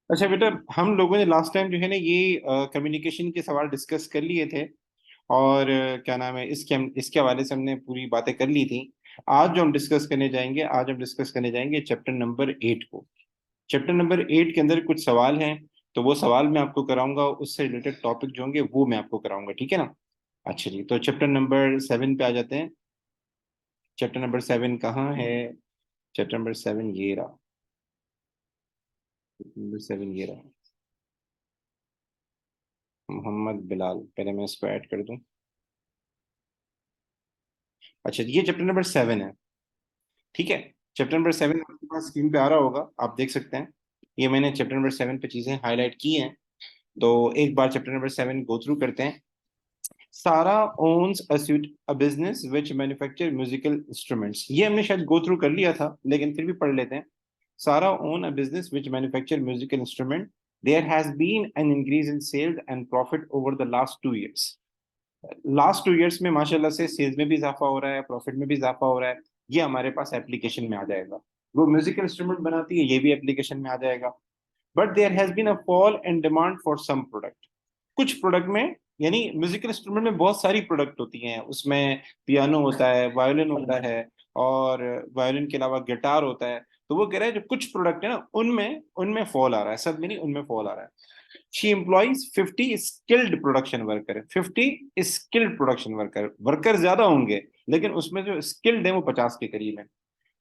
अच्छा बेटा, हम लोगों ने लास्ट टाइम जो है ना ये कम्युनिकेशन के सवाल डिस्कस कर लिए थे। और क्या नाम है, इसके हवाले से हमने पूरी बातें कर ली थी। आज हम डिस्कस करने जाएंगे चैप्टर नंबर 8 को। चैप्टर नंबर 8 के अंदर कुछ सवाल हैं। तो वो सवाल मैं आपको कराऊंगा, उससे रिलेटेड टॉपिक जो होंगे वो मैं आपको कराऊंगा, ठीक है ना। अच्छा जी, तो चैप्टर नंबर 7 पे आ जाते हैं। चैप्टर नंबर 7 कहाँ है? चैप्टर नंबर 7 ये रहा। नंबर 7 ये रहा। मोहम्मद बिलाल, पहले मैं इसको ऐड कर दूं। अच्छा, ये चैप्टर नंबर 7 है। ठीक है। चैप्टर नंबर 7 आपके पास स्क्रीन पे आ रहा होगा, आप देख सकते हैं। ये मैंने चैप्टर नंबर 7 पे चीजें हाईलाइट की हैं। तो एक बार चैप्टर नंबर 7 गो थ्रू करते हैं। सारा owns a business which manufacture musical instruments, ये हमने शायद गो थ्रू कर लिया था, लेकिन फिर भी पढ़ लेते हैं। Sarah own a business which manufacture musical instrument. There has been an increase in sales and profit over the last 2 years। Last 2 years में माशाल्लाह से सेल्स में भी इजाफा हो रहा है, प्रॉफिट में भी इजाफा हो रहा है। ये हमारे पास एप्लीकेशन में आ जाएगा। वो म्यूजिकल इंस्ट्रूमेंट बनाती है, ये भी एप्लीकेशन में आ जाएगा। But there has been a fall in demand for some product. कुछ प्रोडक्ट में, यानी म्यूजिकल इंस्ट्रूमेंट में बहुत सारी प्रोडक्ट होती हैं, उसमें पियानो होता है, वायोलिन होता है, और वायोलिन के अलावा गिटार होता है। तो वो कह रहा है जो कुछ प्रोडक्ट है ना, उनमें उनमें फॉल आ रहा है, सब में नहीं, उनमें फॉल आ रहा है। She employees 50 skilled production worker. 50 skilled production worker, worker ज्यादा होंगे, लेकिन उसमें जो स्किल्ड है वो 50 के करीब है।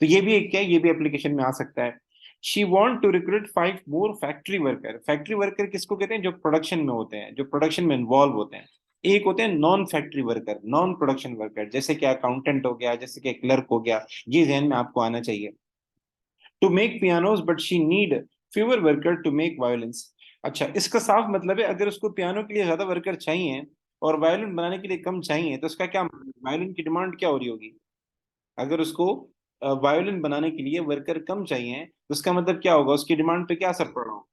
तो ये भी एक क्या है, ये भी एप्लीकेशन में आ सकता है। She want to recruit 5 more factory worker. Factory worker किसको कहते हैं? जो प्रोडक्शन में होते हैं, जो प्रोडक्शन में इन्वॉल्व होते हैं। एक होते हैं non factory worker, non production worker, जैसे कि अकाउंटेंट हो गया, जैसे कि क्लर्क हो गया। ये जहन में आपको आना चाहिए। To make pianos but she need fewer worker to make violins. अच्छा, इसका साफ मतलब है अगर उसको पियानो के लिए ज्यादा वर्कर चाहिए और वायोलिन बनाने के लिए कम चाहिए, तो उसका क्या, वायोलिन की डिमांड क्या हो रही होगी? अगर उसको वायोलिन बनाने के लिए वर्कर कम चाहिए, तो उसका मतलब क्या होगा, उसकी डिमांड पे क्या असर पड़ रहा हो?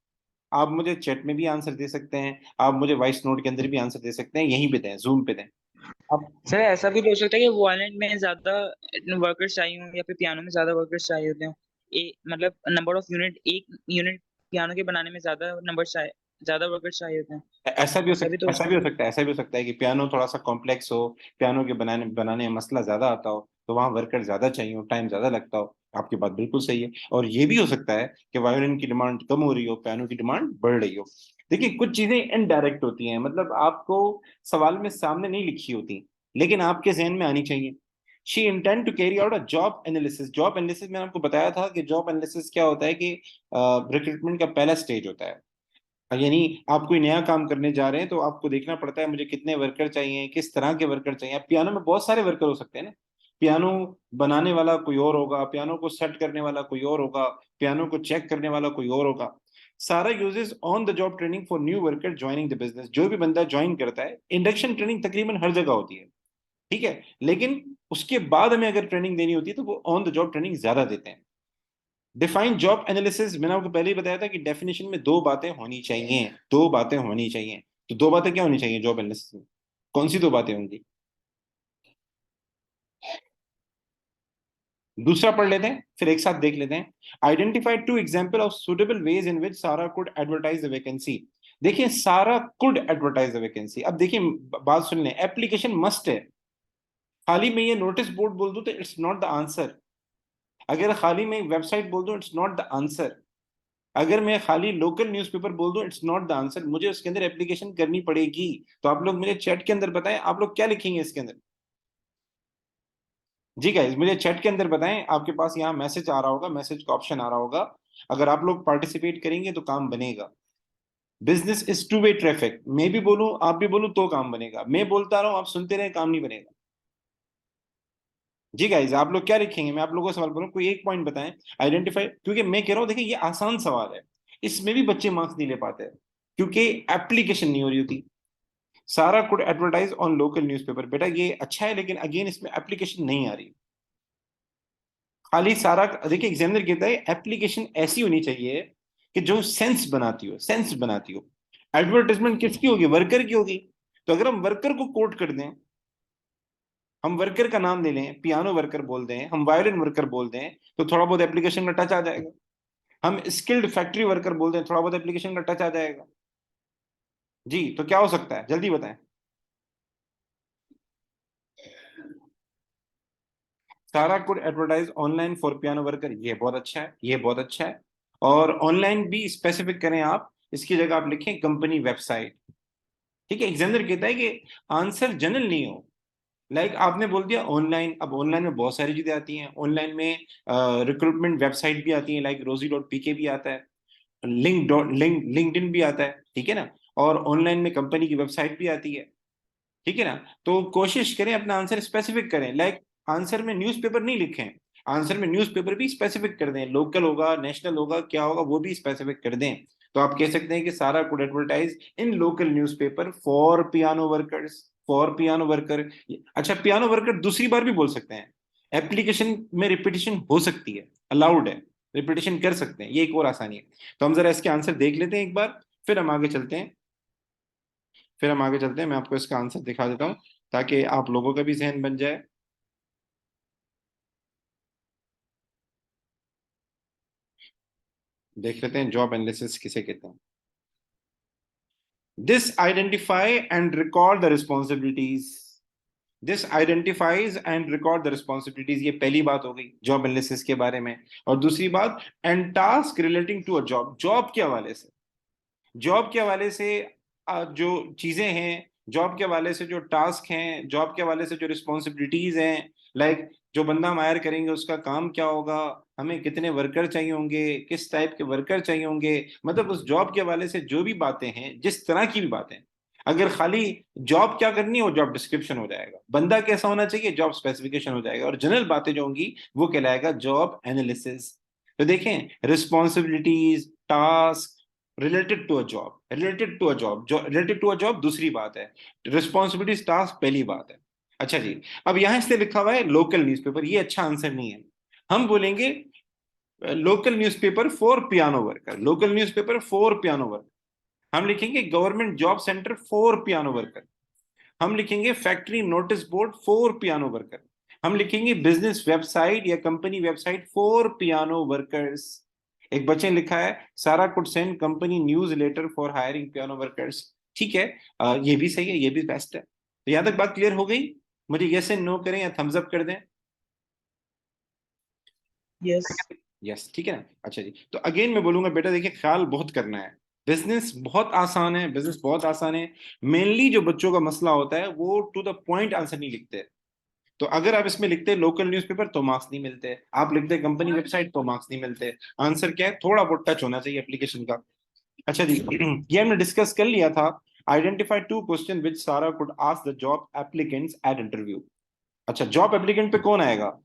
आप मुझे चैट में भी आंसर दे सकते हैं, आप मुझे वॉइस नोट के अंदर भी आंसर दे सकते हैं, यहीं पे दें, जूम पे दें। अब सर ऐसा भी तो हो सकता है कि वॉलेंट में ज्यादा वर्कर्स चाहिए हों या फिर पियानो में ज्यादा वर्कर्स चाहिए होते हो। मतलब नंबर ऑफ यूनिट, एक यूनिट पियानो के बनाने में ज्यादा वर्कर्स चाहिए होते हैं। ऐसा भी हो ऐसा भी तो सकता हो ऐसा भी सकता हो है। सकता है, ऐसा भी हो सकता है कि पियानो थोड़ा सा कॉम्प्लेक्स हो, पियानो के बनाने बनाने में मसला ज्यादा आता हो, तो वहां वर्कर ज्यादा चाहिए हो, टाइम ज्यादा लगता हो। आपकी बात बिल्कुल सही है। और ये भी हो सकता है कि वायोलिन की डिमांड कम हो रही हो, पियानो की डिमांड बढ़ रही हो। देखिए, कुछ चीजें इनडायरेक्ट होती हैं, मतलब आपको सवाल में सामने नहीं लिखी होती, लेकिन आपके जहन में आनी चाहिए। She intend to carry out a job analysis. Job analysis मैंने आपको बताया था कि जॉब एनालिसिस क्या होता है, कि रिक्रूटमेंट का पहला स्टेज होता है। यानी आप कोई नया काम करने जा रहे हैं, तो आपको देखना पड़ता है मुझे कितने वर्कर चाहिए, किस तरह के वर्कर चाहिए। अब पियानो में बहुत सारे वर्कर हो सकते हैं ना। पियानो बनाने वाला कोई और होगा, पियानो को सेट करने वाला कोई और होगा, पियानो को चेक करने वाला कोई और होगा। सारा uses on the job training for new worker joining the business. जो भी बंदा ज्वाइन करता है, इंडक्शन ट्रेनिंग तकरीबन हर जगह होती है, ठीक है। लेकिन उसके बाद हमें अगर ट्रेनिंग देनी होती है, तो वो ऑन द जॉब ट्रेनिंग ज्यादा देते हैं। डिफाइन जॉब एनालिसिस, मैंने आपको पहले ही बताया था कि डेफिनेशन में दो बातें होनी चाहिए, दो बातें होनी चाहिए। तो दो बातें क्या होनी चाहिए जॉब एनालिसिस में? कौन सी दो बातें होंगी? दूसरा पढ़ लेते हैं, फिर एक साथ देख लेते हैं। Identify 2 example of suitable ways in which Sarah could advertise the vacancy. देखिए, सारा कुड एडवर्टाइज द वैकेंसी। अब देखिए, बात सुन लें, एप्लीकेशन मस्ट है। खाली मैं ये नोटिस बोर्ड बोल दूं तो इट्स नॉट द आंसर। अगर खाली मैं वेबसाइट बोल दूं, इट्स नॉट द आंसर। अगर मैं खाली लोकल न्यूज़पेपर बोल दूं, इट्स नॉट द आंसर। मुझे उसके अंदर एप्लीकेशन करनी पड़ेगी। तो आप लोग मुझे चैट के अंदर बताएं, आप लोग क्या लिखेंगे इसके अंदर। जी गाइस, मुझे चैट के अंदर बताएं, आपके पास यहाँ मैसेज आ रहा होगा, मैसेज का ऑप्शन आ रहा होगा। अगर आप लोग पार्टिसिपेट करेंगे तो काम बनेगा। Business is two way traffic. मैं भी बोलूं, आप भी बोलूं, तो काम बनेगा। मैं बोलता रहा हूं, आप सुनते रहे, काम नहीं बनेगा। जी गाइस, आप लोग क्या लिखेंगे? मैं आप लोगों को सवाल बोलूं, कोई एक पॉइंट बताएं। आइडेंटिफाई, क्योंकि मैं कह रहा हूं, देखिए ये आसान सवाल है, इसमें भी बच्चे मार्क्स नहीं ले पाते, क्योंकि एप्लीकेशन नहीं हो रही होती। सारा could advertise on local newspaper, बेटा ये अच्छा है, लेकिन अगेन इसमें एप्लीकेशन नहीं आ रही। खाली सारा, देखिए एग्जामिनर कहता है एप्लीकेशन ऐसी होनी चाहिए कि जो सेंस बनाती हो, सेंस बनाती हो। एडवर्टाइजमेंट किसकी होगी? वर्कर की होगी। तो अगर हम वर्कर को कोट कर दें, हम वर्कर का नाम ले लें, पियानो वर्कर बोल दें, हम वायलिन वर्कर बोल दें, तो थोड़ा बहुत एप्लीकेशन में टच आ जाएगा। हम स्किल्ड फैक्ट्री वर्कर बोलते हैं, थोड़ा बहुत एप्लीकेशन का टच आ जाएगा। जी, तो क्या हो सकता है, जल्दी बताएं। सारा could advertise online for piano worker, ये बहुत अच्छा है, ये बहुत अच्छा है। और ऑनलाइन भी स्पेसिफिक करें आप, इसकी जगह आप लिखें कंपनी वेबसाइट। ठीक है, एग्जामिनर कहता है कि आंसर जनरल नहीं हो। लाइक आपने बोल दिया ऑनलाइन, अब ऑनलाइन में बहुत सारी चीजें आती हैं। ऑनलाइन में रिक्रूटमेंट वेबसाइट भी आती है, लाइक rosie.pk भी आता है, लिंक्डइन भी आता है, ठीक है ना। और ऑनलाइन में कंपनी की वेबसाइट भी आती है, ठीक है ना। तो कोशिश करें अपना आंसर स्पेसिफिक करें, लाइक आंसर में न्यूज़पेपर नहीं लिखें, आंसर में न्यूज़पेपर भी स्पेसिफिक कर दें, लोकल होगा, नेशनल होगा, क्या होगा वो भी स्पेसिफिक कर दें। तो आप कह सकते हैं कि सारा could advertise in local newspaper for piano workers, for piano worker. अच्छा, पियानो वर्कर दूसरी बार भी बोल सकते हैं, एप्लीकेशन में रिपीटिशन हो सकती है, अलाउड है, रिपीटिशन कर सकते हैं, ये एक और आसानी है। तो हम जरा इसके आंसर देख लेते हैं एक बार, फिर हम आगे चलते हैं। मैं आपको इसका आंसर दिखा देता हूँ ताकि आप लोगों का भी जहन बन जाए। देख लेते हैं जॉब एनालिसिस किसे कहते हैं। This identify and record the responsibilities, this identifies and record the responsibilities, ये पहली बात हो गई जॉब एनालिसिस के बारे में। और दूसरी बात, and task relating to a job, job के हवाले से, जॉब के हवाले से जो चीजें हैं, जॉब के हवाले से जो टास्क हैं, जॉब के हवाले से जो रिस्पॉन्सिबिलिटीज हैं, लाइक जो बंदा हम हायर करेंगे उसका काम क्या होगा, हमें कितने वर्कर चाहिए होंगे, किस टाइप के वर्कर चाहिए होंगे, मतलब उस जॉब के हवाले से जो भी बातें हैं, जिस तरह की भी बातें, अगर खाली जॉब क्या करनी है वो जॉब डिस्क्रिप्शन हो जाएगा, बंदा कैसा होना चाहिए जॉब स्पेसिफिकेशन हो जाएगा, और जनरल बातें जो होंगी वो कहलाएगा जॉब एनालिसिस। तो देखें, responsibilities, task, related to a job, related to a job, जो रिलेटेड टू अ जॉब दूसरी बात है, रिस्पॉन्सिबिलिटीज टास्क पहली बात है। अच्छा जी, अब यहां इसलिए लिखा हुआ है लोकल न्यूज़पेपर, ये अच्छा आंसर नहीं है। हम बोलेंगे local newspaper for piano worker, local newspaper for piano worker. हम लिखेंगे government job centre for piano worker, हम लिखेंगे factory notice board for piano worker, हम लिखेंगे बिजनेस वेबसाइट या company website for piano workers. एक बच्चे ने लिखा है Sarah could send company newsletter for hiring piano workers. ठीक है, ये भी सही है, ये भी बेस्ट है। तो यहां तक बात क्लियर हो गई, मुझे यस एंड नो करें या थम्स अप कर दें। यस। यस, ठीक है ना। अच्छा जी, तो अगेन मैं बोलूंगा बेटा देखिए ख्याल बहुत करना है, बिजनेस बहुत आसान है, बिजनेस बहुत आसान है। मेनली जो बच्चों का मसला होता है वो टू द पॉइंट आंसर नहीं लिखते। तो अगर आप इसमें लिखते लोकल न्यूज़पेपर तो मार्क्स नहीं मिलते, आप लिखते कंपनी वेबसाइट तो मार्क्स नहीं मिलते। आंसर क्या है, थोड़ा बहुत टच होना चाहिए एप्लीकेशन का। अच्छा जी, ये हमने डिस्कस कर लिया था। Identify two question which Sarah could ask the job applicants at interview. अच्छा, जॉब एप्लीकेंट पे कौन आएगा,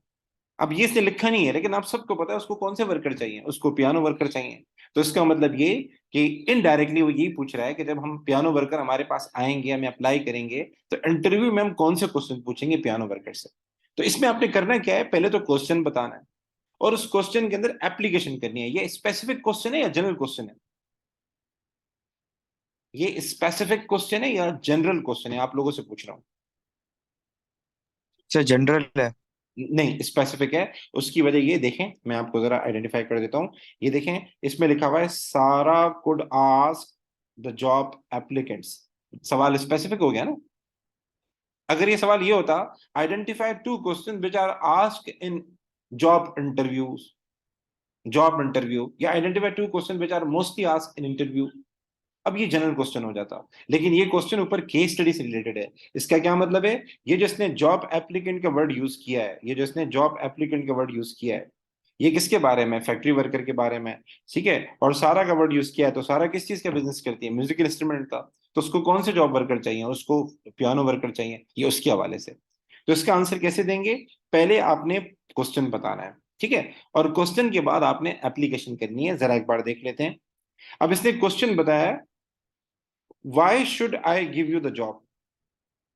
अब ये इसने लिखा नहीं है लेकिन आप सबको पता है उसको कौन से वर्कर चाहिए, उसको पियानो वर्कर चाहिए। तो इसका मतलब ये कि इनडायरेक्टली वो यही पूछ रहा है कि जब हम पियानो वर्कर हमारे पास आएंगे, हमें अप्लाई करेंगे, तो इंटरव्यू में हम कौन से क्वेश्चन पूछेंगे पियानो वर्कर से। तो इसमें आपने करना क्या है, पहले तो क्वेश्चन बताना है और उस क्वेश्चन के अंदर एप्लीकेशन करनी है। ये स्पेसिफिक क्वेश्चन है या जनरल क्वेश्चन है, ये स्पेसिफिक क्वेश्चन है या जनरल क्वेश्चन है, आप लोगों से पूछ रहा हूँ। सर जनरल है। नहीं, स्पेसिफिक है। उसकी वजह ये देखें, मैं आपको जरा आइडेंटिफाई कर देता हूं। ये देखें, इसमें लिखा हुआ है Sarah could ask the job applicants, सवाल स्पेसिफिक हो गया ना। अगर ये सवाल ये होता identify two question which are asked in job interviews, job interview, या identify two question which are mostly asked in interview, अब ये जनरल क्वेश्चन हो जाता। लेकिन ये क्वेश्चन ऊपर केस स्टडी से रिलेटेड है। इसका क्या मतलब है, ये जिसने जॉब एप्लीकेंट का वर्ड यूज किया है, ये जिसने जॉब एप्लीकेंट का वर्ड यूज किया है, ये किसके बारे में, फैक्ट्री वर्कर के बारे में। ठीक है, और सारा का वर्ड यूज किया है, तो सारा किस चीज का बिजनेस करती है, म्यूजिकल इंस्ट्रूमेंट का। तो उसको कौन से जॉब वर्कर चाहिए, उसको पियानो वर्कर चाहिए, ये उसके हवाले से। तो इसका आंसर कैसे देंगे, पहले आपने क्वेश्चन बताना है, ठीक है, और क्वेश्चन के बाद आपने एप्लीकेशन करनी है। जरा एक बार देख लेते हैं। अब इसने क्वेश्चन बताया why should I give you the job,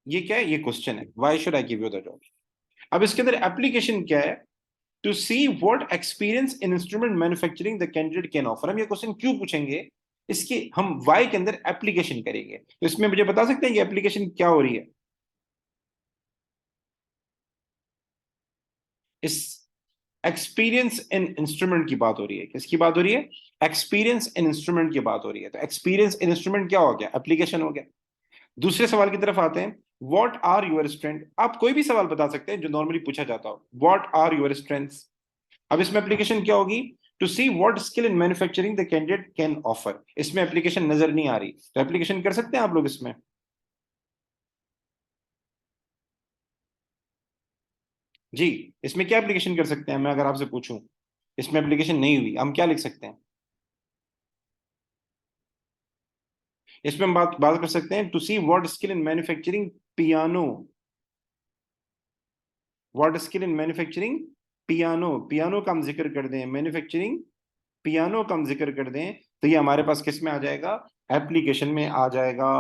ये क्या है, ये क्वेश्चन है, why should I give you the job. अब इसके अंदर एप्लीकेशन क्या है, to see what experience in instrument manufacturing the candidate can offer. हम ये क्वेश्चन क्यों पूछेंगे, इसकी हम वाई के अंदर एप्लीकेशन करेंगे। तो इसमें मुझे बता सकते हैं ये एप्लीकेशन क्या हो रही है, इस एक्सपीरियंस इन इंस्ट्रूमेंट की बात हो रही है। किसकी बात हो रही है? एक्सपीरियंस इन इंस्ट्रूमेंट की बात हो रही है। तो एक्सपीरियंस इन इंस्ट्रूमेंट क्या हो गया? एप्लीकेशन हो गया। दूसरे सवाल की तरफ आते हैं। What are your strength? आप कोई भी सवाल बता सकते हैं जो नॉर्मली पूछा जाता हो। What are your strengths? अब इसमें एप्लीकेशन क्या होगी? To see what skill in manufacturing the candidate can offer. इसमें एप्लीकेशन नजर नहीं आ रही, तो एप्लीकेशन कर सकते हैं आप लोग इसमें? जी, इसमें क्या एप्लीकेशन कर सकते हैं? मैं अगर आपसे पूछूं, इसमें एप्लीकेशन नहीं हुई, हम क्या लिख सकते हैं? इसमें हम बात बात कर सकते हैं to see what skill in manufacturing piano. What skill in manufacturing piano. Piano का हम जिक्र कर दें, मैन्युफैक्चरिंग पियानो का हम जिक्र कर दें, तो ये हमारे पास किस में आ जाएगा? एप्लीकेशन में आ जाएगा।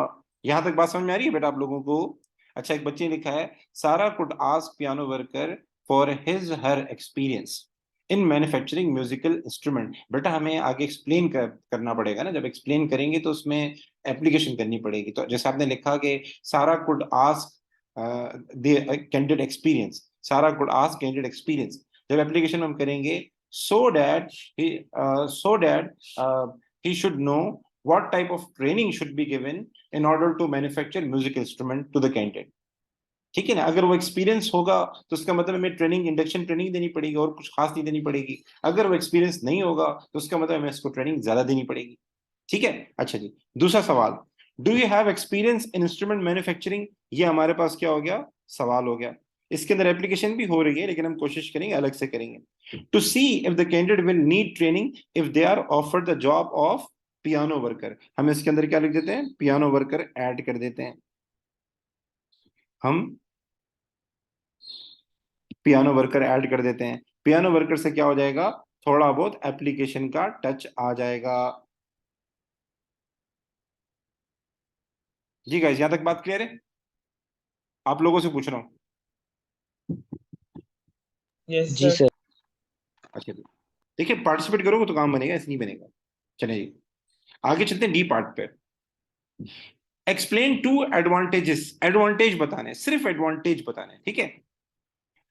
यहां तक बात समझ में आ रही है बेटा आप लोगों को? अच्छा, एक बच्चे ने लिखा है Sarah could ask piano worker for his her experience in manufacturing musical instrument. बेटा हमें आगे एक्सप्लेन करना पड़ेगा ना, जब एक्सप्लेन करेंगे तो उसमें एप्लीकेशन करनी पड़ेगी। तो जैसे आपने लिखा कि सारा could ask the candidate experience, सारा कुड आस्क कैंडिडेट एक्सपीरियंस, जब एप्लीकेशन हम करेंगे so that so that he should know what type of training should be given in order to manufacture music instrument to the candidate। ठीक है ना? अगर वो experience होगा तो उसका मतलब हमें ट्रेनिंग, इंडक्शन ट्रेनिंग देनी पड़ेगी और कुछ खास नहीं देनी पड़ेगी। अगर वो एक्सपीरियंस नहीं होगा तो उसका मतलब हमें इसको ट्रेनिंग ज्यादा देनी पड़ेगी। ठीक है? अच्छा जी, दूसरा सवाल, do you have experience in instrument manufacturing? ये हमारे पास क्या हो गया? सवाल हो गया। इसके अंदर एप्लीकेशन भी हो रही है, लेकिन हम कोशिश करेंगे अलग से करेंगे। To see if the candidate will need training if they are offered the job of piano worker. हम इसके अंदर क्या लिख देते हैं? पियानो वर्कर ऐड कर देते हैं। हम पियानो वर्कर ऐड कर देते हैं। पियानो वर्कर से क्या हो जाएगा? थोड़ा बहुत एप्लीकेशन का टच आ जाएगा। जी गाइस, यहां तक बात क्लियर है? आप लोगों से पूछ रहा हूँ। यस जी सर। सर। अच्छा जी, देखिए पार्टिसिपेट करोगे तो काम बनेगा, ऐसे नहीं बनेगा। चलिए जी, आगे चलते हैं डी पार्ट पे। एक्सप्लेन टू एडवांटेजेस, एडवांटेज बताने, सिर्फ एडवांटेज बताने, ठीक है,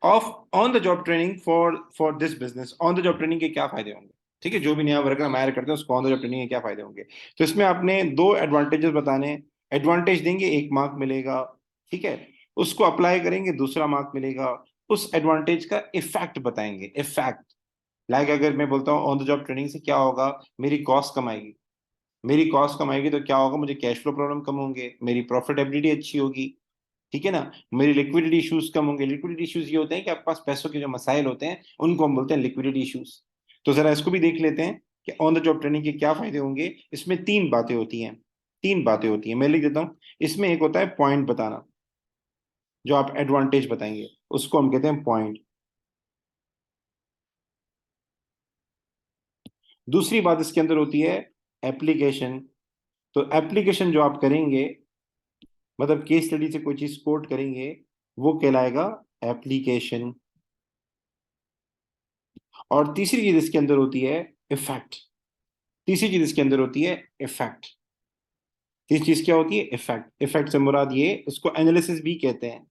of on the job training for this business. On the job training के क्या फायदे होंगे? ठीक है, जो भी नया वर्कर हम हायर करते हैं उसको ऑन द जॉब ट्रेनिंग के क्या फायदे होंगे? तो इसमें आपने दो एडवांटेजेस बताने। एडवांटेज देंगे, 1 मार्क मिलेगा। ठीक है, उसको अप्लाई करेंगे, दूसरा मार्क मिलेगा। उस एडवांटेज का इफेक्ट बताएंगे। इफेक्ट लाइक अगर मैं बोलता हूँ ऑन द जॉब ट्रेनिंग से क्या होगा, मेरी कॉस्ट कम आएगी। मेरी कॉस्ट कम आएगी तो क्या होगा? मुझे कैश फ्लो प्रॉब्लम कम होंगे, मेरी प्रॉफिटेबिलिटी अच्छी होगी। ठीक है ना? मेरी लिक्विडिटी इश्यूज कम होंगे। लिक्विडिटी इश्यूज ये होते हैं कि आपके पास पैसों के जो मसाइल होते हैं उनको हम बोलते हैं लिक्विडिटी इश्यूज। तो जरा इसको भी देख लेते हैं कि ऑन द जॉब ट्रेनिंग के क्या फायदे होंगे। इसमें 3 बातें होती हैं। 3 बातें होती हैं, मैं लिख देता हूँ। इसमें एक होता है पॉइंट बताना, जो आप एडवांटेज बताएंगे उसको हम कहते हैं पॉइंट। दूसरी बात इसके अंदर होती है एप्लीकेशन। तो एप्लीकेशन जो आप करेंगे, मतलब केस स्टडी से कोई चीज कोट करेंगे, वो कहलाएगा एप्लीकेशन। और तीसरी चीज इसके अंदर होती है इफेक्ट। तीसरी चीज इसके अंदर होती है इफेक्ट। तीसरी चीज क्या होती है? इफेक्ट। इफेक्ट से मुराद ये, उसको एनालिसिस भी कहते हैं।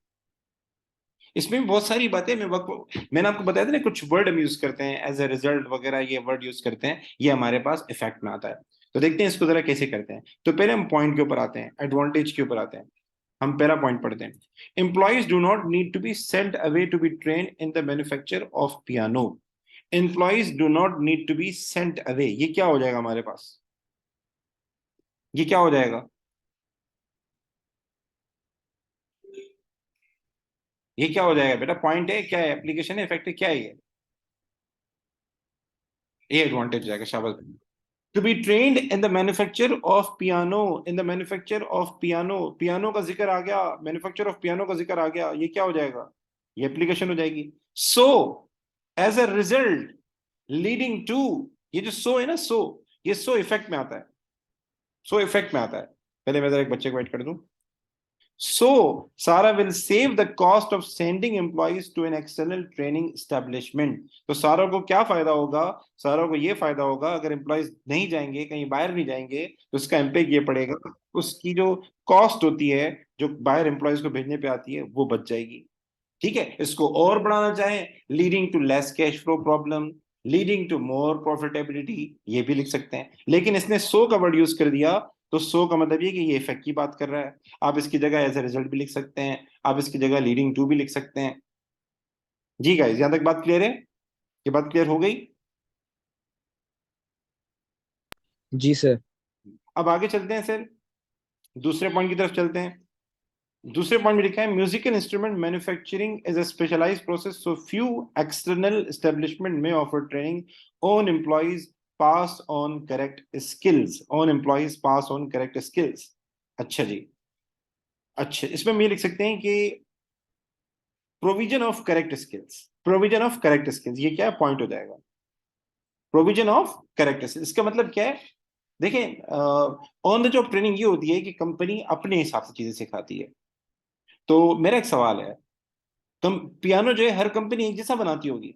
इसमें भी बहुत सारी बातें, मैंने आपको बताया था ना, कुछ वर्ड हम यूज करते हैं एज ए रिजल्ट वगैरह, ये वर्ड यूज करते हैं, ये हमारे पास इफेक्ट में आता है। तो देखते हैं इसको जरा कैसे करते हैं। तो पहले हम पॉइंट के ऊपर आते हैं, एडवांटेज के ऊपर आते हैं। हम पहला पॉइंट पढ़ते हैं। Employees do not need to be sent away to be train in the manufacture of piano. Employees do not need to be sent away, ये क्या हो जाएगा हमारे पास? ये क्या हो जाएगा? ये क्या हो जाएगा बेटा? पॉइंट है क्या है? एप्लीकेशन है? इफेक्ट है? क्या है ये एडवांटेज हो जाएगा। शाबाश। To be trained in the manufacture of piano. In the manufacture of piano, piano का जिक्र आ गया, मैन्युफैक्चर ऑफ पियानो का जिक्र आ गया, ये क्या हो जाएगा? ये एप्लीकेशन हो जाएगी। So as a result leading to, ये जो सो है ना, सो, ये सो इफेक्ट में आता है। सो इफेक्ट में आता है। पहले मैं जरा एक बच्चे को वेट कर दूं। So, Sara will save the cost of sending employees to an external training establishment। तो सारा को क्या फायदा होगा? सारा को ये फायदा होगा, अगर एम्प्लॉयज नहीं जाएंगे, कहीं बाहर नहीं जाएंगे, तो उसका इम्पैक्ट ये पड़ेगा, उसकी जो कॉस्ट होती है जो बाहर एम्प्लॉयज को भेजने पे आती है वो बच जाएगी। ठीक है, इसको और बढ़ाना चाहें, leading to less cash flow problem, leading to more profitability, ये भी लिख सकते हैं। लेकिन इसने सो का वर्ड यूज कर दिया, तो सो का मतलब ये कि ये इफेक्ट की बात कर रहा है। आप इसकी जगह एज ए रिजल्ट भी लिख सकते हैं, आप इसकी जगह लीडिंग टू भी लिख सकते हैं। जी गाइस, यहां तक बात क्लियर है? ये बात क्लियर हो गई? जी सर। अब आगे चलते हैं सर, दूसरे पॉइंट की तरफ चलते हैं। दूसरे पॉइंट में लिखा है musical instrument manufacturing is a specialised process, so few external establishment में offer training own employees pass on correct skills, own employees pass on correct skills. अच्छा जी, अच्छा, इसमें हम ये लिख सकते हैं कि provision of correct skills, provision of correct skills, ये क्या पॉइंट हो जाएगा? प्रोविजन ऑफ करेक्ट स्किल्स, इसका मतलब क्या है? देखें, ऑन द जॉब ट्रेनिंग ये होती है कि कंपनी अपने हिसाब से चीजें सिखाती है। तो मेरा एक सवाल है, कम पियानो जो है हर कंपनी एक जैसा बनाती होगी?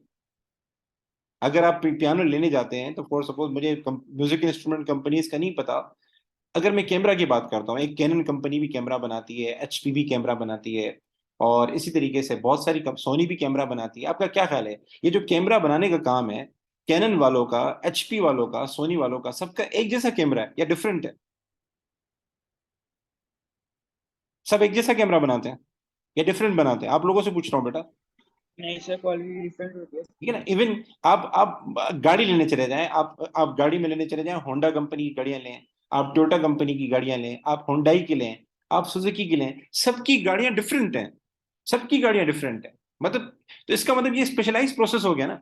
अगर आप पियानो लेने जाते हैं तो फॉर सपोज, मुझे म्यूजिक इंस्ट्रूमेंट कंपनीज का नहीं पता, अगर मैं कैमरा की बात करता हूँ, एक कैनन कंपनी भी कैमरा बनाती है, एचपी भी कैमरा बनाती है, और इसी तरीके से बहुत सारी सोनी भी कैमरा बनाती है। आपका क्या ख्याल है, ये जो कैमरा बनाने का काम है, कैनन वालों का, एचपी वालों का, सोनी वालों का, सबका एक जैसा कैमरा है या डिफरेंट है? सब एक जैसा कैमरा बनाते हैं या डिफरेंट बनाते हैं? आप लोगों से पूछ रहा हूँ बेटा। नहीं सर, क्वालिटी डिफरेंट होती है। ठीक है ना, इवन आप गाड़ी लेने चले जाएं, आप गाड़ी में लेने चले जाएं, होंडा कंपनी की गाड़ियां लें, आप टोयोटा कंपनी की गाड़ियां लें, आप होंडाई की लें, आप सुजुकी की लें, सबकी गाड़ियां डिफरेंट हैं, सबकी गाड़ियां डिफरेंट हैं। मतलब, तो इसका मतलब ये स्पेशलाइज प्रोसेस हो गया ना।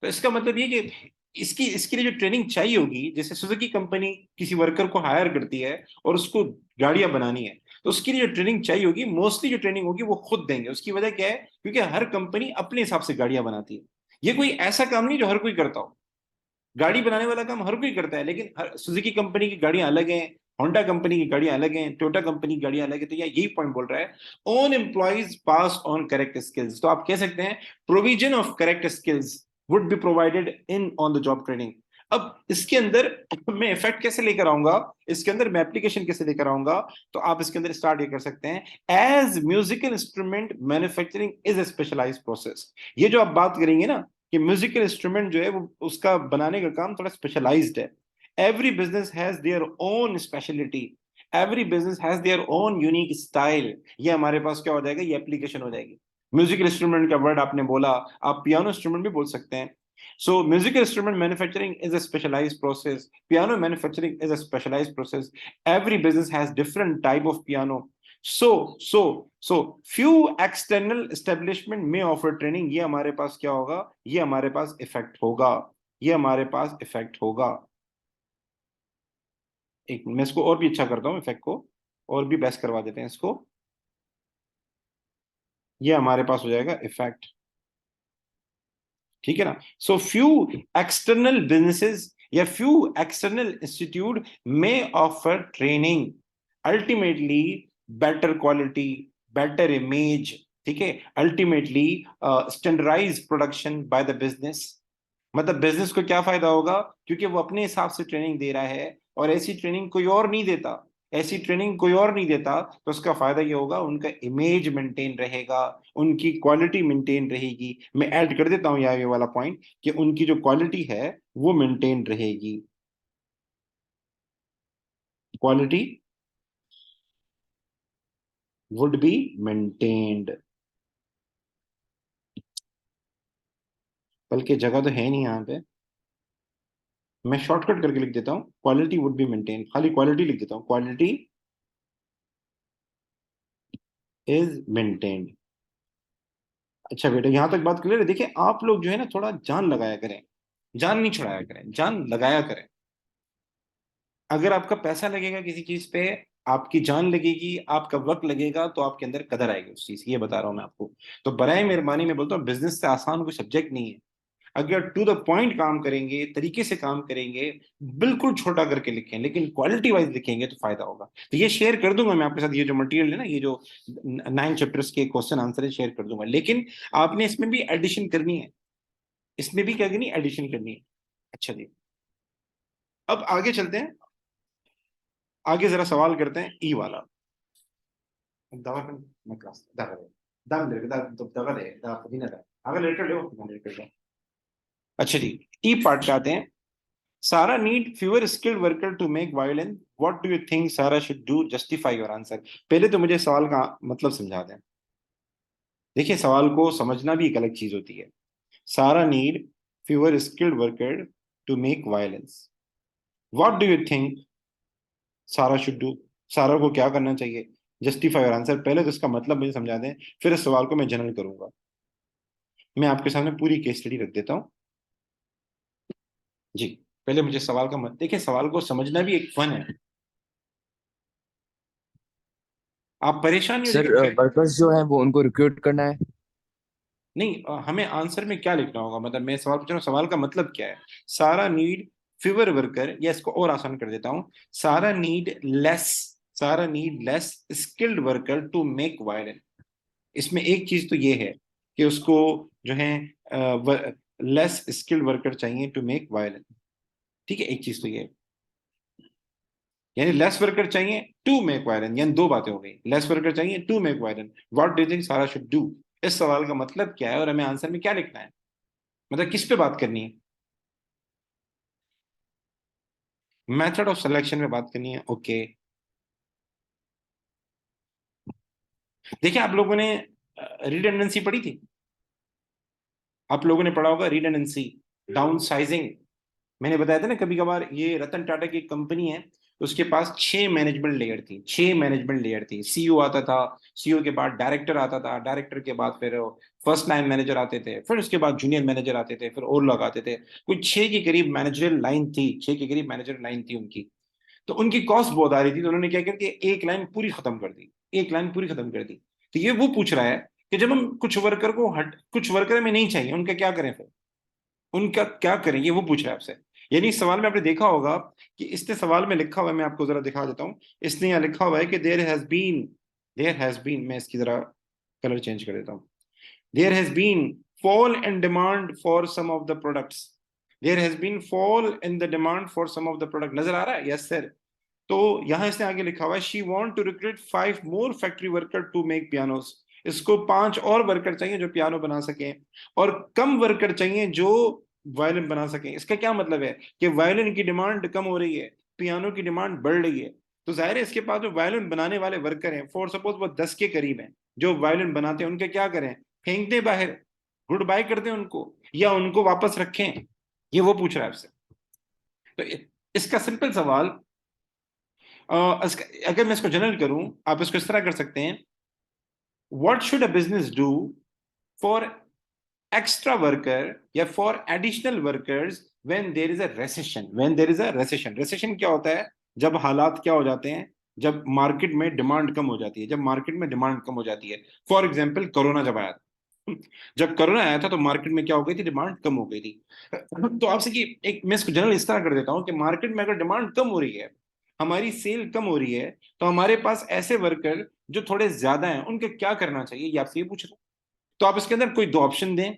तो इसका मतलब ये कि इसकी इसके लिए जो ट्रेनिंग चाहिए होगी, जैसे सुजुकी कंपनी किसी वर्कर को हायर करती है और उसको गाड़ियां बनानी है, तो उसके लिए जो ट्रेनिंग चाहिए होगी, मोस्टली जो ट्रेनिंग होगी वो खुद देंगे। उसकी वजह क्या है? क्योंकि हर कंपनी अपने हिसाब से गाड़ियां बनाती है। ये कोई ऐसा काम नहीं जो हर कोई करता हो। गाड़ी बनाने वाला काम हर कोई करता है, लेकिन हर सुजुकी कंपनी की गाड़ियां अलग हैं, होंडा कंपनी की गाड़ियां अलग हैं, टोयोटा कंपनी की गाड़ियां अलग है। तो यही पॉइंट बोल रहा है, on employees pass on correct skills. तो आप कह सकते हैं provision of correct skills would be provided in on the job training. अब इसके अंदर मैं इफेक्ट कैसे लेकर आऊंगा, इसके अंदर मैं एप्लीकेशन कैसे लेकर आऊंगा? तो आप इसके अंदर स्टार्ट ये कर सकते हैं, as musical instrument manufacturing is a specialise process. ये जो आप बात करेंगे ना कि म्यूजिकल इंस्ट्रूमेंट जो है वो उसका बनाने का काम थोड़ा स्पेशलाइज्ड है। Every business has their own speciality, every business has their own unique style. ये हमारे पास क्या हो जाएगा, ये एप्लीकेशन हो जाएगी। म्यूजिकल इंस्ट्रूमेंट का वर्ड आपने बोला, आप पियानो इंस्ट्रूमेंट भी बोल सकते हैं। So musical instrument manufacturing is a specialized process. Piano manufacturing is a specialized process. Every business has different type of piano. So few external establishment may offer training. ये हमारे पास क्या होगा, ये हमारे पास इफेक्ट होगा, ये हमारे पास इफेक्ट होगा। एक मैं इसको और भी अच्छा करता हूँ, इफेक्ट को और भी बेस्ट करवा देते हैं इसको। ये हमारे पास हो जाएगा इफेक्ट, ठीक है ना। सो फ्यू एक्सटर्नल बिजनेसेस या फ्यू एक्सटर्नल इंस्टीट्यूट में offer training, ultimately better quality, better image, ठीक है, ultimately standardise production by the business. मतलब बिजनेस को क्या फायदा होगा, क्योंकि वो अपने हिसाब से ट्रेनिंग दे रहा है और ऐसी ट्रेनिंग कोई और नहीं देता, ऐसी ट्रेनिंग कोई और नहीं देता। तो उसका फायदा ये होगा, उनका इमेज मेंटेन रहेगा, उनकी क्वालिटी मेंटेन रहेगी। मैं ऐड कर देता हूं यार ये वाला पॉइंट, कि उनकी जो क्वालिटी है वो मेंटेन रहेगी, क्वालिटी वुड बी मेंटेन्ड। बल्कि जगह तो है नहीं यहाँ पे, मैं शॉर्टकट करके लिख देता हूँ, क्वालिटी वुड बी मेंटेन, खाली क्वालिटी लिख देता हूँ, क्वालिटी इज मेंटेन्ड। अच्छा बेटा, यहां तक बात क्लियर है? देखिए, आप लोग जो है ना थोड़ा जान लगाया करें, जान नहीं छुड़ाया करें, जान लगाया करें। अगर आपका पैसा लगेगा किसी चीज पे, आपकी जान लगेगी, आपका वक्त लगेगा, तो आपके अंदर कदर आएगी उस चीज की, ये बता रहा हूं मैं आपको। तो बराए मेहरबानी में बोलता हूँ, बिजनेस से आसान कोई सब्जेक्ट नहीं है। अगर टू द पॉइंट काम करेंगे, तरीके से काम करेंगे, बिल्कुल छोटा करके लिखें लेकिन क्वालिटी वाइज लिखेंगे, तो फायदा होगा। तो ये शेयर कर दूंगा मैं आपके साथ, ये जो मटेरियल है ना, ये जो 9 चैप्टर्स के क्वेश्चन आंसर है, शेयर कर दूंगा। लेकिन आपने इसमें भी एडिशन करनी है, इसमें भी क्या करनी है, एडिशन करनी है। अच्छा जी, अब आगे चलते हैं, आगे जरा सवाल करते हैं ई वाला। दवा मैं क्लास दाम दे दगा दे दा पुदीना दा अगर लेटर ले लेटर ले। अच्छा जी, ई पार्ट पे आते हैं। Sarah need fewer skilled worker to make violin, what do you think Sarah should do, justify your answer. पहले तो मुझे सवाल का मतलब समझा दें। देखिए, सवाल को समझना भी एक अलग चीज होती है। Sarah need fewer skilled worker to make violins, what do you think Sarah should do, Sarah को क्या करना चाहिए, जस्टिफाई योर आंसर। पहले तो इसका मतलब मुझे समझा दें, फिर इस सवाल को मैं जनरल करूंगा। मैं आपके सामने पूरी केस स्टडी रख देता हूँ जी। पहले मुझे सवाल का मत देखिए, सवाल को समझना भी एक फन है। आप परेशान नहीं हो सर देखिए। वर्कर्स जो हैं वो उनको रिक्रूट करना है। नहीं, हमें आंसर में क्या लिखना होगा, मतलब मैं सवाल पूछ रहा हूँ, सवाल का मतलब क्या है। सारा नीड फीवर वर्कर, या इसको और आसान कर देता हूँ, Sarah need less, Sarah need less skilled worker to make violin. इसमें एक चीज तो ये है कि उसको जो है लेस स्किल्ड वर्कर चाहिए टू मेक वायलिन। ठीक है, एक चीज तो ये है, यानी लेस वर्कर चाहिए टू मेक वायलिन, यानी दो बातें हो गई, लेस वर्कर चाहिए to make violin, what do you think Sarah should do. इस सवाल का मतलब क्या है और हमें आंसर में क्या लिखना है, मतलब किस पे बात करनी है। मेथड ऑफ सिलेक्शन में बात करनी है, ओके। देखिए, आप लोगों ने रिडंडेंसी पढ़ी थी, आप लोगों ने पढ़ा होगा रिडंडेंसी, डाउन साइजिंग। मैंने बताया था ना, कभी कभार ये रतन टाटा की कंपनी है, उसके पास 6 मैनेजमेंट लेयर थी, 6 मैनेजमेंट लेयर थी। सीईओ आता था, सीईओ के बाद डायरेक्टर आता था, डायरेक्टर के बाद फिर फर्स्ट लाइन मैनेजर आते थे, फिर उसके बाद जूनियर मैनेजर आते थे, फिर और लोग आते थे। कुछ 6 के करीब मैनेजरियल लाइन थी उनकी। तो उनकी कॉस्ट बहुत आ रही थी, तो उन्होंने क्या किया कि एक लाइन पूरी खत्म कर दी, एक लाइन पूरी खत्म कर दी। तो ये वो पूछ रहा है कि जब हम कुछ वर्कर को हट, कुछ वर्कर हमें नहीं चाहिए, उनका क्या करें फिर, उनका क्या करें, ये वो पूछ रहा है आपसे। यानी इस सवाल में आपने देखा होगा कि इसने सवाल में लिखा हुआ है, मैं आपको जरा दिखा देता हूं। इसने यहाँ लिखा हुआ है कि देयर हैज बीन, मैं इसकी जरा कलर चेंज कर देता हूँ। There has been fall in demand for some of the products, there has been fall in the demand for some of the product, नजर आ रहा है, यस सर। तो यहां इसने आगे लिखा हुआ है, she want to recruit 5 more factory worker to make pianos. इसको 5 और वर्कर चाहिए जो पियानो बना सके, और कम वर्कर चाहिए जो वायलिन बना सके। इसका क्या मतलब है कि वायलिन की डिमांड कम हो रही है, पियानो की डिमांड बढ़ रही है। तो जाहिर है इसके पास जो वायलिन बनाने वाले वर्कर हैं, फॉर सपोज वो 10 के करीब हैं जो वायलिन बनाते हैं, उनके क्या करें, फेंक दें बाहर, गुड बाय कर दें उनको, या उनको वापस रखें, ये वो पूछ रहा है आपसे। तो इसका सिंपल सवाल, अगर मैं इसको जनरल करूं, आप इसको इस तरह कर सकते हैं, what should a business do for extra worker या for additional workers when there is a recession, when there is a recession. Recession क्या होता है, जब हालात क्या हो जाते हैं, जब मार्केट में डिमांड कम हो जाती है, जब मार्केट में डिमांड कम हो जाती है। फॉर एग्जाम्पल, कोरोना जब आया था, जब कोरोना आया था तो मार्केट में क्या हो गई थी, डिमांड कम हो गई थी। तो आपसे कि एक मैं इसको जनरल इस तरह कर देता हूं कि मार्केट में अगर डिमांड कम हो रही है, हमारी सेल कम हो रही है, तो हमारे पास ऐसे वर्कर जो थोड़े ज्यादा हैं, उनके क्या करना चाहिए, ये आपसे ये पूछ रहा हूं। तो आप इसके अंदर कोई दो ऑप्शन दें,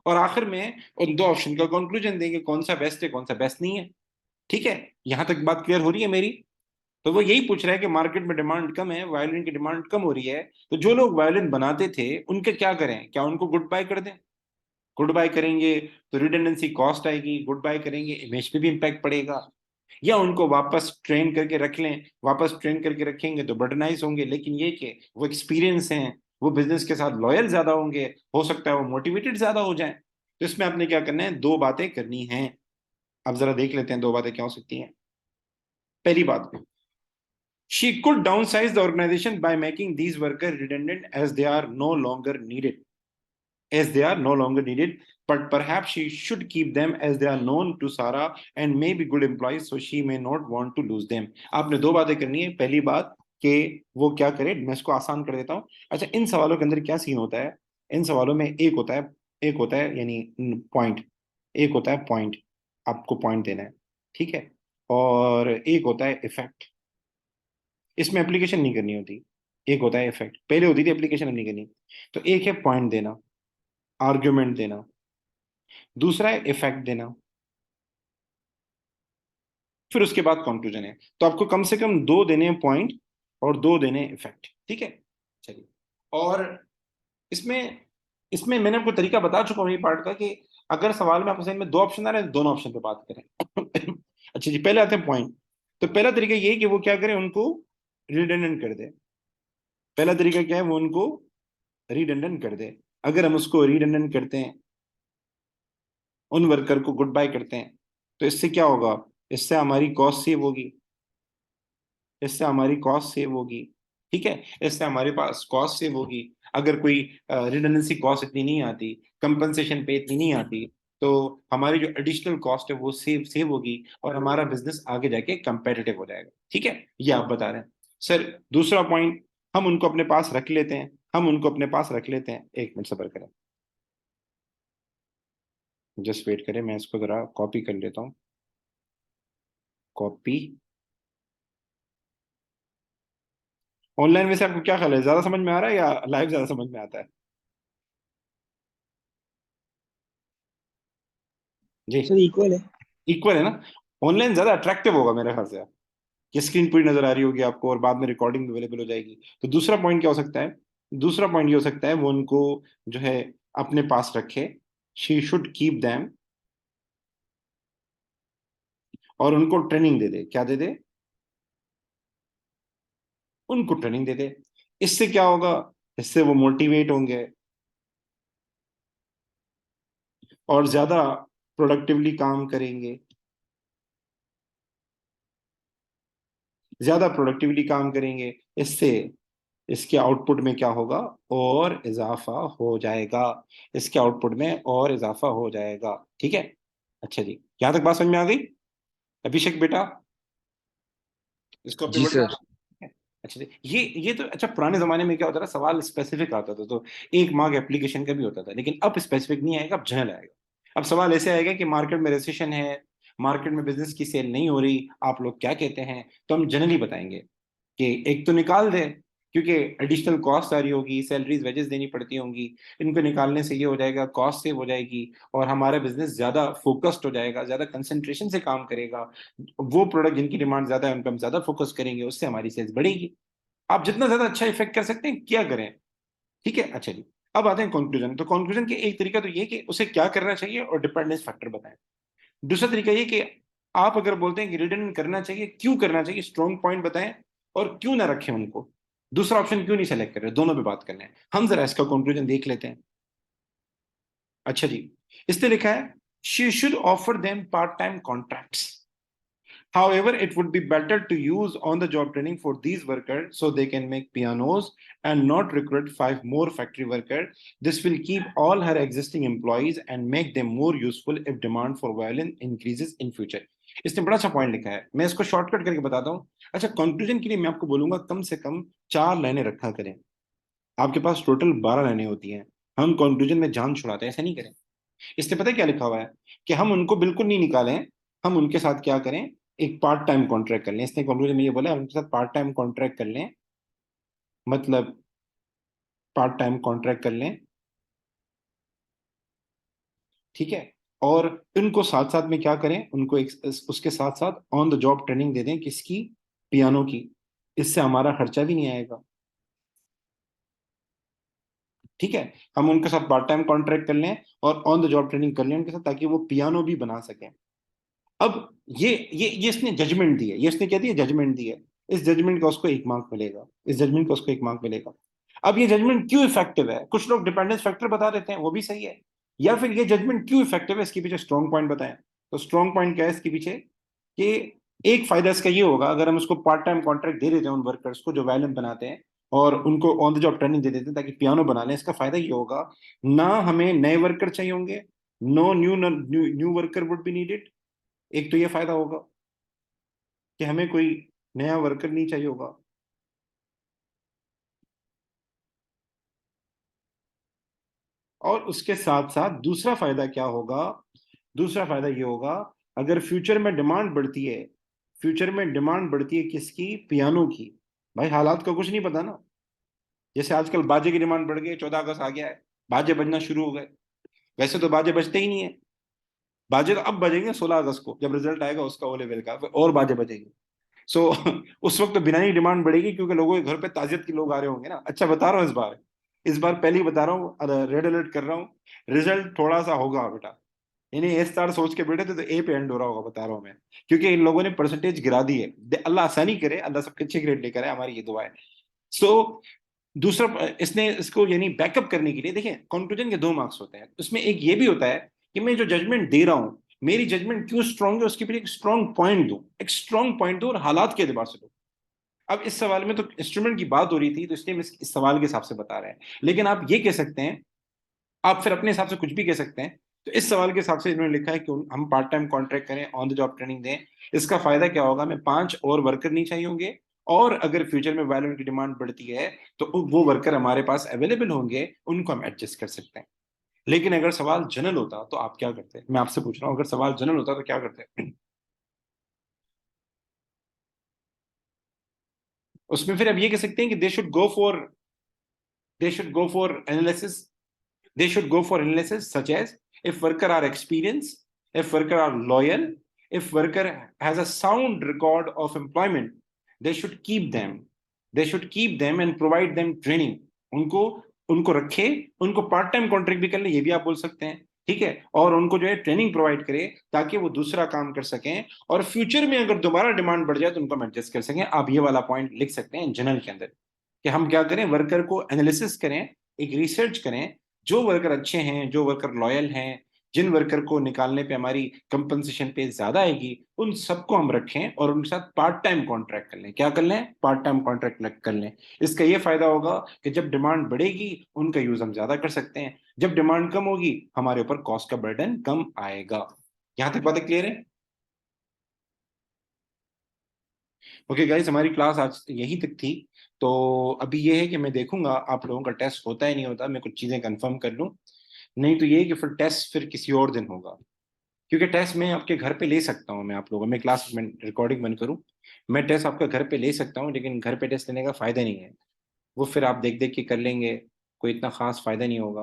और आखिर में उन दो ऑप्शन का कंक्लूजन देंगे, कौन सा बेस्ट है, कौन सा बेस्ट नहीं है। ठीक है, यहां तक बात क्लियर हो रही है मेरी। तो वो यही पूछ रहा है कि मार्केट में डिमांड कम है, वायलिन की डिमांड कम हो रही है, तो जो लोग वायलिन बनाते थे उनके क्या करें, क्या उनको गुड बाय कर दें। गुड बाय करेंगे तो रिडंडेंसी कॉस्ट आएगी, गुड बाय करेंगे इमेज पे भी इम्पैक्ट पड़ेगा, या उनको वापस ट्रेन करके रख लें, वापस ट्रेन करके रखेंगे तो बर्डनाइज होंगे, लेकिन ये कि वो एक्सपीरियंस हैं, वो बिजनेस के साथ लॉयल ज्यादा होंगे, हो सकता है वो मोटिवेटेड ज्यादा हो जाए। तो इसमें आपने क्या करना है, दो बातें करनी है। अब जरा देख लेते हैं दो बातें क्या हो सकती हैं। पहली बात, she could downsize the organization by making these workers redundant as they are no longer needed, as they are no longer needed, but perhaps she should keep them as they are known to Sarah and may be good employees, so she may not want to lose them। आपने दो बातें करनी है। पहली बात कि वो क्या करे, मैं इसको आसान कर देता हूँ। अच्छा, इन सवालों के अंदर क्या सीन होता है, इन सवालों में एक होता है यानी पॉइंट, एक होता है पॉइंट, आपको पॉइंट देना है, ठीक है, और एक होता है इफेक्ट। इसमें एप्लीकेशन नहीं करनी होती, एक होता है इफेक्ट, पहले होती थी एप्लीकेशन, नहीं करनी। तो एक है पॉइंट देना, आर्ग्यूमेंट देना, दूसरा है इफेक्ट देना, फिर उसके बाद कंक्लूजन है। तो आपको कम से कम दो देने हैं पॉइंट, और दो देने इफेक्ट, ठीक है। चलिए, और इसमें इसमें मैंने आपको तरीका बता चुका हूँ ये पार्ट का, कि अगर सवाल में आपको समझ में दो ऑप्शन आ रहे हैं तो दोनों ऑप्शन पे बात करें। अच्छा जी, पहले आते हैं पॉइंट। तो पहला तरीका ये है कि वो क्या करें, उनको रिडंडेंट कर दे। पहला तरीका क्या है, वो उनको रिडंडेंट कर दे। अगर हम उसको रिडंडेंट करते हैं, उन वर्कर को गुड बाय करते हैं, तो इससे क्या होगा, इससे हमारी कॉस्ट सेव होगी, इससे हमारी कॉस्ट सेव होगी। ठीक है, इससे हमारे पास कॉस्ट सेव होगी। अगर कोई रिडंडेंसी कॉस्ट इतनी नहीं आती, कंपनसेशन पे इतनी नहीं आती, तो हमारी जो एडिशनल कॉस्ट है वो सेव सेव होगी, और हमारा बिजनेस आगे जाके कंपेटिटिव हो जाएगा। ठीक है, ये आप बता रहे हैं। सर दूसरा पॉइंट, हम उनको अपने पास रख लेते हैं, हम उनको अपने पास रख लेते हैं। एक मिनट सब्र करें, जस्ट वेट करें, मैं इसको जरा कॉपी कर लेता हूँ। कॉपी। ऑनलाइन वैसे आपको क्या ख्याल है, ज्यादा समझ में आ रहा है या लाइव ज्यादा समझ में आता है? जी, सर इक्वल है। इक्वल है ना। ऑनलाइन ज्यादा अट्रैक्टिव होगा मेरे ख्याल से, कि स्क्रीन पूरी नजर आ रही होगी आपको, और बाद में रिकॉर्डिंग अवेलेबल हो जाएगी। तो दूसरा पॉइंट क्या हो सकता है, दूसरा पॉइंट ये हो सकता है, वो उनको जो है अपने पास रखे। शी शुड कीप दैम, और उनको ट्रेनिंग दे दे। क्या दे दे? उनको ट्रेनिंग दे दे। इससे क्या होगा, इससे वो मोटिवेट होंगे और ज्यादा प्रोडक्टिवली काम करेंगे, ज्यादा प्रोडक्टिवली काम करेंगे। इससे इसके आउटपुट में क्या होगा, और इजाफा हो जाएगा। इसके आउटपुट में और इजाफा हो जाएगा। ठीक है। अच्छा जी, यहां तक बात समझ में आ गई? अभिषेक बेटा, इसको अपने जी वर्ड सर। में। अच्छा जी, ये तो अच्छा, पुराने जमाने में क्या होता था, सवाल स्पेसिफिक आता था, तो एक मार्क एप्लीकेशन का भी होता था, लेकिन अब स्पेसिफिक नहीं आएगा, अब जनरल आएगा। अब सवाल ऐसे आएगा कि मार्केट में रिसेशन है, मार्केट में बिजनेस की सेल नहीं हो रही, आप लोग क्या कहते हैं? तो हम जनरली बताएंगे कि एक तो निकाल दे, क्योंकि एडिशनल कॉस्ट आ रही होगी, सैलरीज वेजेस देनी पड़ती होंगी। इनको निकालने से ये हो जाएगा, कॉस्ट सेव हो जाएगी, और हमारा बिजनेस ज्यादा फोकस्ड हो जाएगा, ज्यादा कंसंट्रेशन से काम करेगा। वो प्रोडक्ट जिनकी डिमांड ज्यादा है उन पर हम ज्यादा फोकस करेंगे, उससे हमारी सेल्स बढ़ेगी। आप जितना ज्यादा अच्छा इफेक्ट कर सकते हैं क्या करें। ठीक है। अच्छा जी, अब आते हैं कंक्लूजन। तो कंक्लूजन के एक तरीका तो ये कि उसे क्या करना चाहिए और डिपेंडेंस फैक्टर बताएं। दूसरा तरीका ये कि आप अगर बोलते हैं कि रिटर्न करना चाहिए, क्यों करना चाहिए, स्ट्रॉन्ग पॉइंट बताएं, और क्यों ना रखें उनको। दूसरा ऑप्शन क्यों नहीं सेलेक्ट कर रहे, दोनों पे बात करना है। हम जरा इसका कंक्लूजन देख लेते हैं। अच्छा जी, इसने लिखा है, she should offer them part time contracts. However, it would be better to use on-the-job training for these workers so they can make pianos and not recruit five more factory workers. This will keep all her existing employees and make them more useful if demand for violin increases in future. इसने बड़ा अच्छा point लिखा है, मैं इसको shortcut करके बताता हूँ। अच्छा, कंक्लूजन के लिए मैं आपको बोलूंगा कम से कम 4 लाइनें रखा करें। आपके पास टोटल 12 लाइनें होती हैं। हम कंक्लूजन में जान छुड़ाते हैं, ऐसा नहीं करें। इससे पता है क्या लिखा हुआ है, कि हम उनको बिल्कुल नहीं निकालें, हम उनके साथ क्या करें, एक पार्ट टाइम कॉन्ट्रैक्ट कर लें। इसने कंक्लूजन में ये बोला है, हम उनके साथ पार्ट टाइम कॉन्ट्रैक्ट कर लें, मतलब पार्ट टाइम कॉन्ट्रैक्ट कर लें। ठीक है। और इनको साथ साथ में क्या करें, उनको एक उसके साथ साथ ऑन द जॉब ट्रेनिंग दे दें। किसकी? पियानो की। इससे हमारा खर्चा भी नहीं आएगा। ठीक है, हम उनके साथ पार्ट टाइम कॉन्ट्रैक्ट कर लें और ऑन द जॉब ट्रेनिंग कर लें उनके साथ, ताकि वो पियानो भी बना सकें। अब ये इसने जजमेंट दी है, ये इसने क्या दी है, जजमेंट दी है। इस जजमेंट का उसको 1 मार्क मिलेगा, इस जजमेंट का उसको 1 मार्क मिलेगा। अब ये जजमेंट क्यों इफेक्टिव है, कुछ लोग डिपेंडेंस फैक्टर बता देते हैं, वो भी सही है। या फिर ये जजमेंट क्यों इफेक्टिव है, इसके पीछे स्ट्रॉन्ग पॉइंट बताएं। तो स्ट्रॉन्ग पॉइंट क्या है इसके पीछे, कि एक फायदा इसका ये होगा, अगर हम उसको पार्ट टाइम कॉन्ट्रैक्ट दे देते हैं उन वर्कर्स को जो वायलिन बनाते हैं, और उनको ऑन द जॉब ट्रेनिंग दे देते हैं ताकि पियानो बना लें, इसका फायदा ये होगा, ना हमें नए वर्कर चाहिए होंगे, no new new worker would be needed. एक तो ये फायदा होगा कि हमें कोई नया वर्कर नहीं चाहिए होगा। और उसके साथ साथ दूसरा फायदा क्या होगा, दूसरा फायदा ये होगा, अगर फ्यूचर में डिमांड बढ़ती है, फ्यूचर में डिमांड बढ़ती है किसकी, पियानो की। भाई हालात का कुछ नहीं पता ना। जैसे आजकल बाजे की डिमांड बढ़ गई, 14 अगस्त आ गया है, बाजे बजना शुरू हो गए। वैसे तो बाजे बजते ही नहीं है, बाजे तो अब बजेंगे 16 अगस्त को, जब रिजल्ट आएगा उसका ओ लेवल का, फिर और बाजे बजेंगे। उस वक्त तो बिना ही डिमांड बढ़ेगी, क्योंकि लोगों के घर पे ताजियत के लोग आ रहे होंगे ना। अच्छा बता रहा हूँ इस बार, इस बार पहले ही बता रहा हूँ, रेड अलर्ट कर रहा हूँ, रिजल्ट थोड़ा सा होगा बेटा। यानी ए स्टार सोच के बैठे थे तो ए पे एंड हो रहा होगा, बता रहा हूँ मैं, क्योंकि इन लोगों ने परसेंटेज गिरा दी है। अल्लाह आसानी करे, अल्लाह सबके अच्छे ग्रेड लेकर आए, हमारी ये दुआ है। सो दूसरा, इसने इसको यानी बैकअप करने के लिए देखिए, कंक्लूजन के 2 मार्क्स होते हैं, उसमें एक ये भी होता है कि मैं जो जजमेंट दे रहा हूँ, मेरी जजमेंट क्यों स्ट्रांग है, उसके पीछे एक स्ट्रांग पॉइंट दो, एक स्ट्रांग पॉइंट दो और हालात के एतबार से दो। अब इस सवाल में तो इंस्ट्रूमेंट की बात हो रही थी, तो इसलिए हम इस सवाल के हिसाब से बता रहे हैं। लेकिन आप ये कह सकते हैं, आप फिर अपने हिसाब से कुछ भी कह सकते हैं। तो इस सवाल के हिसाब से इन्होंने लिखा है कि हम पार्ट टाइम कॉन्ट्रैक्ट करें, ऑन द जॉब ट्रेनिंग दें। इसका फायदा क्या होगा, हमें 5 और वर्कर नहीं चाहिए होंगे, और अगर फ्यूचर में वायलेंट की डिमांड बढ़ती है तो वो वर्कर हमारे पास अवेलेबल होंगे, उनको हम एडजस्ट कर सकते हैं। लेकिन अगर सवाल जनरल होता तो आप क्या करते? मैं आपसे पूछ रहा हूँ, अगर सवाल जनरल होता तो क्या करते? उसमें फिर अब ये कह सकते हैं कि they should go for analysis, they should go for analysis such as if worker are experienced, if worker are loyal, if worker has a sound record of employment, they should keep them, and provide them training। उनको उनको रखे, उनको part time contract भी कर ले, ये भी आप बोल सकते हैं, ठीक है, और उनको जो है ट्रेनिंग प्रोवाइड करे ताकि वो दूसरा काम कर सकें, और फ्यूचर में अगर दोबारा डिमांड बढ़ जाए तो उनको हम एडजस्ट कर सकें। आप ये वाला पॉइंट लिख सकते हैं जनरल के अंदर, कि हम क्या करें, वर्कर को एनालिसिस करें, एक रिसर्च करें, जो वर्कर अच्छे हैं, जो वर्कर लॉयल हैं, जिन वर्कर को निकालने पे हमारी कंपनसेशन पे ज्यादा आएगी, उन सबको हम रखें और उनके साथ पार्ट टाइम कॉन्ट्रैक्ट कर लें। क्या कर लें? पार्ट टाइम कॉन्ट्रैक्ट कर लें। इसका ये फायदा होगा कि जब डिमांड बढ़ेगी उनका यूज हम ज्यादा कर सकते हैं, जब डिमांड कम होगी हमारे ऊपर कॉस्ट का बर्डन कम आएगा। यहां तक बातें क्लियर है? ओके गाइस, हमारी क्लास आज यहीं तक थी। तो अभी ये है कि मैं देखूंगा आप लोगों का टेस्ट होता है नहीं होता, मैं कुछ चीजें कंफर्म कर लूं। नहीं तो ये है कि फिर टेस्ट फिर किसी और दिन होगा, क्योंकि टेस्ट मैं आपके घर पे ले सकता हूँ, मैं आप लोगों में क्लास में रिकॉर्डिंग बंद करूँ, मैं टेस्ट आपका घर पे ले सकता हूँ, लेकिन घर पे टेस्ट लेने का फायदा नहीं है। वो फिर आप देख देख के कर लेंगे, कोई इतना खास फायदा नहीं होगा।